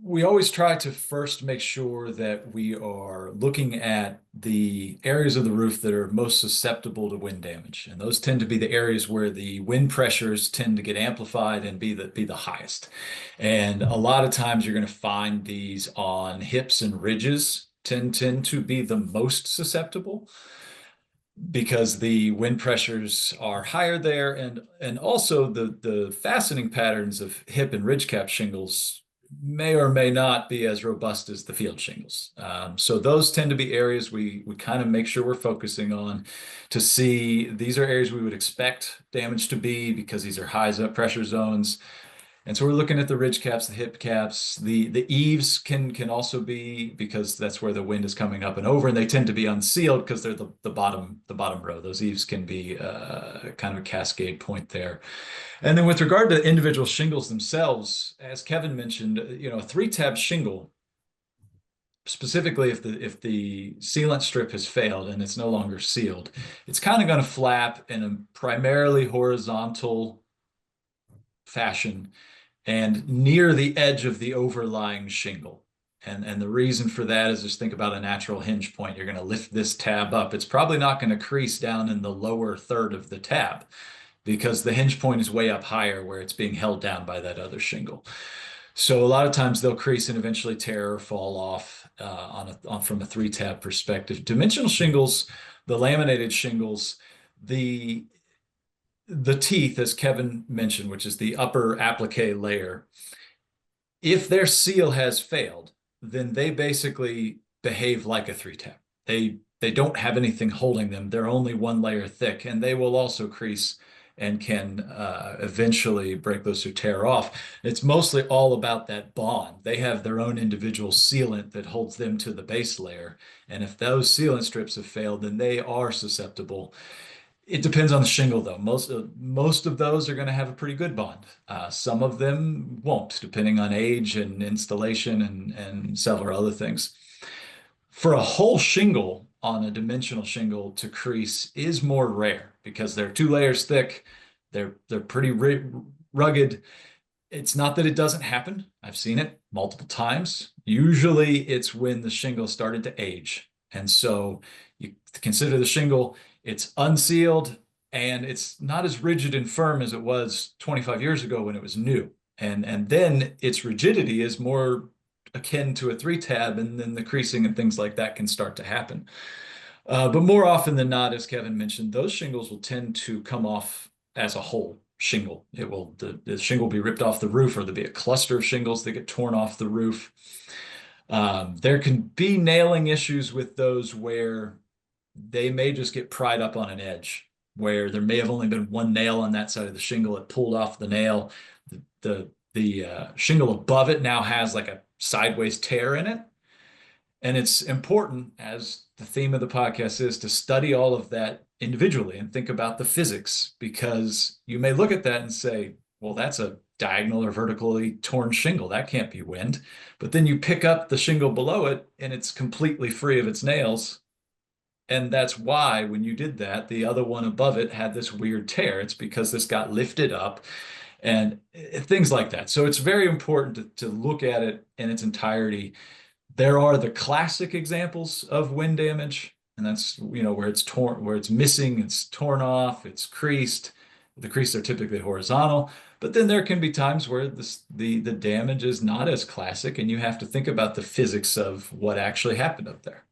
we always try to first make sure that we are looking at the areas of the roof that are most susceptible to wind damage. And those tend to be the areas where the wind pressures tend to get amplified and be the highest. And a lot of times you're going to find these on hips and ridges tend to be the most susceptible because the wind pressures are higher there, and also the fastening patterns of hip and ridge cap shingles may or may not be as robust as the field shingles. So those tend to be areas we kind of make sure we're focusing on to see these are areas we would expect damage to be because these are high pressure zones. And so we're looking at the ridge caps, the hip caps, the eaves can also be because that's where the wind is coming up and over, and they tend to be unsealed because they're the bottom row. Those eaves can be kind of a cascade point there. And then with regard to individual shingles themselves, as Kevin mentioned, a three-tab shingle, specifically if the sealant strip has failed and it's no longer sealed, it's kind of going to flap in a primarily horizontal fashion and near the edge of the overlying shingle. And the reason for that is just think about a natural hinge point. You're going to lift this tab up. It's probably not going to crease down in the lower third of the tab because the hinge point is way up higher where it's being held down by that other shingle. So a lot of times they'll crease and eventually tear or fall off from a three-tab perspective. Dimensional shingles, the laminated shingles, the teeth, as Kevin mentioned, which is the upper applique layer, if their seal has failed, then they basically behave like a three-tab. They don't have anything holding them. They're only one layer thick, and they will also crease and can eventually break loose or tear off. It's mostly all about that bond. They have their own individual sealant that holds them to the base layer. And if those sealant strips have failed, then they are susceptible. It depends on the shingle, though. Most of those are going to have a pretty good bond. Some of them won't, depending on age and installation and several other things. For a whole shingle on a dimensional shingle to crease is more rare because they're two layers thick. They're pretty rugged. It's not that it doesn't happen. I've seen it multiple times. Usually it's when the shingle started to age. And so you consider the shingle, it's unsealed and it's not as rigid and firm as it was 25 years ago when it was new. And then its rigidity is more akin to a three-tab, and then the creasing and things like that can start to happen. But more often than not, as Kevin mentioned, those shingles will tend to come off as a whole shingle. The shingle will be ripped off the roof, or there'll be a cluster of shingles that get torn off the roof. There can be nailing issues with those where they may just get pried up on an edge, where there may have only been one nail on that side of the shingle. It pulled off the nail. The shingle above it now has like a sideways tear in it. And it's important, as the theme of the podcast is, to study all of that individually and think about the physics, because you may look at that and say, well, that's a diagonal or vertically torn shingle. That can't be wind. But then you pick up the shingle below it and it's completely free of its nails. And that's why when you did that, the other one above it had this weird tear. It's because this got lifted up and things like that. So it's very important to look at it in its entirety. There are the classic examples of wind damage, and that's, where it's torn, where it's missing, it's torn off, it's creased. The creases are typically horizontal, but then there can be times where the damage is not as classic, and you have to think about the physics of what actually happened up there.